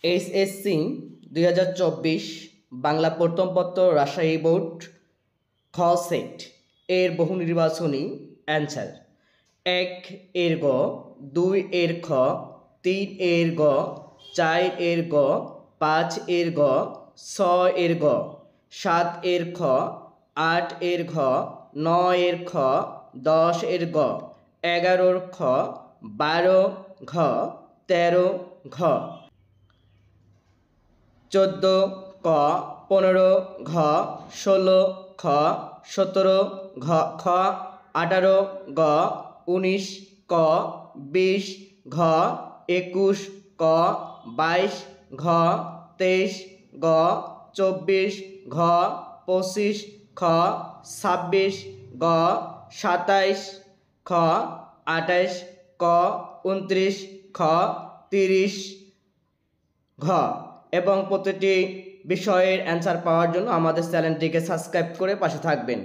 HSC 2024 Bangla প্রথম পত্র Rajshahi board খ সেট এর বহু নির্বাচনী অ্যান্সার 1 এর গ, 2 এর খ, 3 এর গ, 4 এর গ, 5 এর গ, 6 এর গ, 7 এর খ, 8 এর ঘ, 9 এর খ, 10 এর গ, 11 খ, 12 ঘ, 13 ঘ, 14 ক, 15 ঘ, 16 খ, 17 ঘ, 18 গ, 19 ক, 20 ঘ, 21 ক, 22 ঘ, 23 গ, 24 ঘ, 25 খ, 26 গ, 27 খ, 28 ক, 29 খ, 30 ঘ। এবং প্রতিটি বিষয়ের অ্যান্সার পাওয়ার জন্য আমাদের চ্যানেলটিকে সাবস্ক্রাইব করে পাশে থাকবেন।